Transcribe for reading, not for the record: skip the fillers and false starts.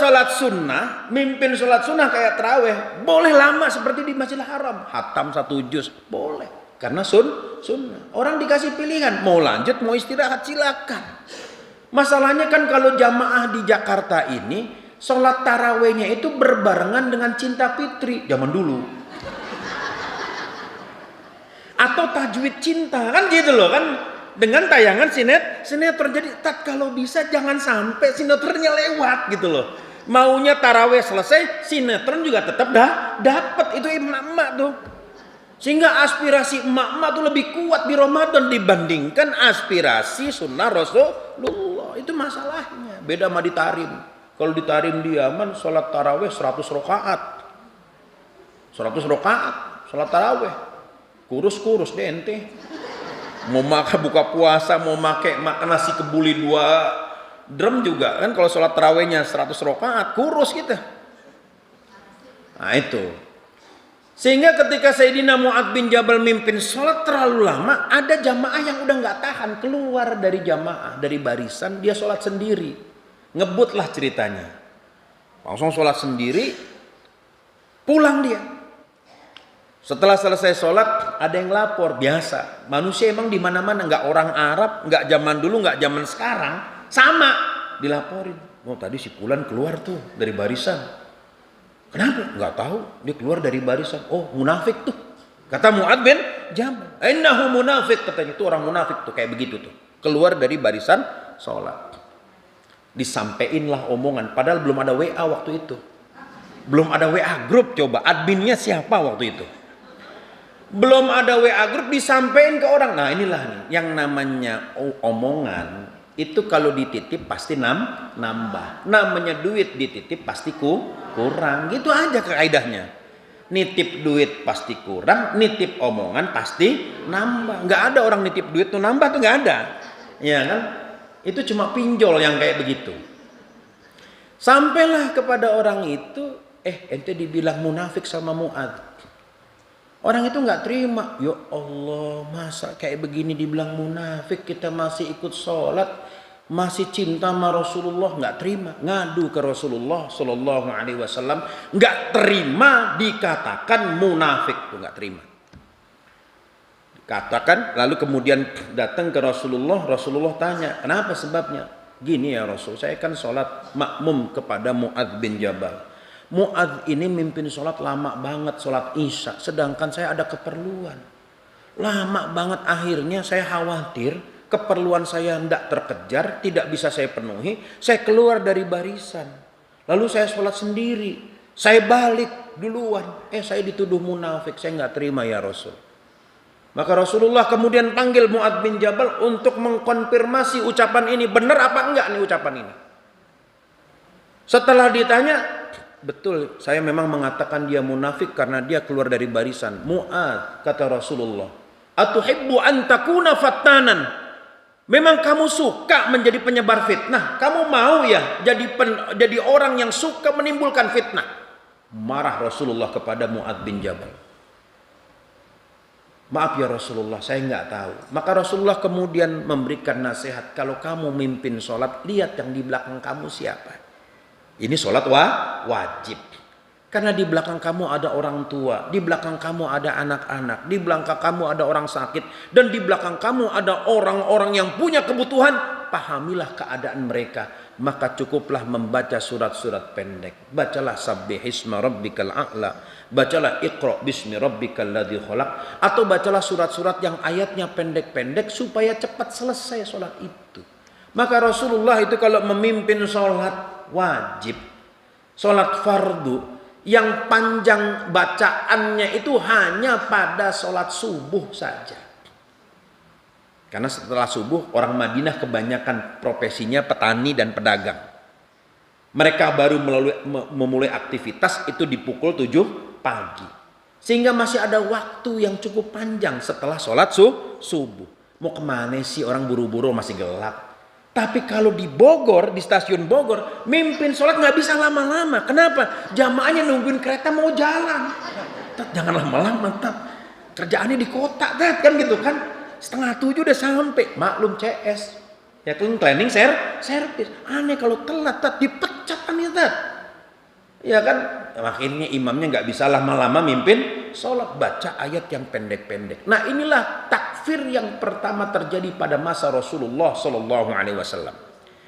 sholat sunnah, mimpin sholat sunnah kayak tarawih, boleh lama seperti di Masjidil Haram. Hatam 1 juz, boleh. Karena sunnah. Orang dikasih pilihan, mau lanjut, mau istirahat, silakan. Masalahnya kan kalau jamaah di Jakarta ini, sholat tarawihnya itu berbarengan dengan Cinta Fitri. Zaman dulu. Atau tajwid cinta, kan gitu loh kan. Dengan tayangan sinetron. Jadi kalau bisa jangan sampai sinetronnya lewat gitu loh. Maunya tarawih selesai, sinetron juga tetap dapat. Itu emak-emak tuh. Sehingga aspirasi emak-emak tuh lebih kuat di Ramadan dibandingkan aspirasi sunnah Rasulullah. Itu masalahnya. Beda sama di Tarim. Kalau di Tarim di Yaman sholat tarawih 100 rakaat. 100 rakaat sholat tarawih. Kurus-kurus deh ente. Mau makan buka puasa, mau makan nasi kebuli 2 drum juga kan, kalau sholat tarawihnya 100 rakaat kurus kita. Nah itu. Sehingga ketika Sayyidina Mu'adz bin Jabal mimpin sholat terlalu lama, ada jamaah yang udah nggak tahan, keluar dari jamaah, dari barisan, dia sholat sendiri. Ngebutlah ceritanya. Langsung sholat sendiri, pulang dia. Setelah selesai sholat, ada yang lapor. Biasa, manusia emang di mana-mana, nggak orang Arab, nggak zaman dulu, nggak zaman sekarang, sama dilaporin. Oh tadi si Fulan keluar tuh dari barisan. Kenapa? Nggak tahu. Dia keluar dari barisan. Oh munafik tuh. Kata Mu'adz bin Jabal. Innahu munafik, katanya itu orang munafik tuh kayak begitu tuh. Keluar dari barisan sholat. Disampeinlah omongan. Padahal belum ada WA waktu itu. Belum ada WA grup, coba adminnya siapa waktu itu? Belum ada WA grup, disampaikan ke orang. Nah inilah nih yang namanya omongan itu kalau dititip pasti nambah. Namanya duit dititip pasti kurang. Gitu aja kaidahnya. Nitip duit pasti kurang, nitip omongan pasti nambah. Nggak ada orang nitip duit tuh nambah tuh nggak ada. Ya kan? Itu cuma pinjol yang kayak begitu. Sampailah kepada orang itu, ente dibilang munafik sama Mu'adz. Orang itu nggak terima. Ya Allah, masa kayak begini dibilang munafik, kita masih ikut sholat, masih cinta sama Rasulullah, nggak terima. Ngadu ke Rasulullah Shallallahu Alaihi Wasallam, nggak terima dikatakan munafik, tuh nggak terima. Katakan, lalu kemudian datang ke Rasulullah. Rasulullah tanya, kenapa sebabnya? Gini ya Rasul, saya kan sholat makmum kepada Mu'adz bin Jabal. Mu'adz ini mimpin sholat lama banget, sholat isya. Sedangkan saya ada keperluan. Lama banget, akhirnya saya khawatir keperluan saya tidak terkejar, tidak bisa saya penuhi. Saya keluar dari barisan. Lalu saya sholat sendiri. Saya balik duluan. Saya dituduh munafik, saya nggak terima ya Rasul. Maka Rasulullah kemudian panggil Mu'adz bin Jabal untuk mengkonfirmasi ucapan ini. Benar apa enggak nih ucapan ini? Setelah ditanya, betul, saya memang mengatakan dia munafik karena dia keluar dari barisan. Mu'adz, kata Rasulullah, atuhibbu an takuna fattanan? Memang kamu suka menjadi penyebar fitnah? Kamu mau ya jadi orang yang suka menimbulkan fitnah? Marah Rasulullah kepada Mu'adz bin Jabal. Maaf ya Rasulullah, saya nggak tahu. Maka Rasulullah kemudian memberikan nasihat, kalau kamu mimpin sholat, lihat yang di belakang kamu siapa. Ini sholat wajib. Karena di belakang kamu ada orang tua, di belakang kamu ada anak-anak, di belakang kamu ada orang sakit, dan di belakang kamu ada orang-orang yang punya kebutuhan. Pahamilah keadaan mereka. Maka cukuplah membaca surat-surat pendek. Bacalah sabbihisma rabbikal a'la. Bacalah iqra bismi rabbikal ladzi khalaq. Atau bacalah surat-surat yang ayatnya pendek-pendek supaya cepat selesai sholat itu. Maka Rasulullah itu kalau memimpin sholat wajib, sholat fardu, yang panjang bacaannya itu hanya pada sholat subuh saja. Karena setelah subuh orang Madinah kebanyakan profesinya petani dan pedagang. Mereka baru memulai aktivitas itu di pukul 7 pagi. Sehingga masih ada waktu yang cukup panjang setelah sholat subuh. Mau kemana sih orang buru-buru masih gelap. Tapi kalau di Bogor, di stasiun Bogor, mimpin sholat nggak bisa lama-lama. Kenapa? Jamaahnya nungguin kereta mau jalan. Jangan lama-lama, kerjaannya di kota, kan gitu kan. 6:30 udah sampai, maklum CS, ya kan cleaning service. Aneh kalau telat, dipecat kan ya, Ya kan, akhirnya imamnya nggak bisa lama-lama mimpin sholat, baca ayat yang pendek-pendek. Nah inilah takfir yang pertama terjadi pada masa Rasulullah Shallallahu Alaihi Wasallam.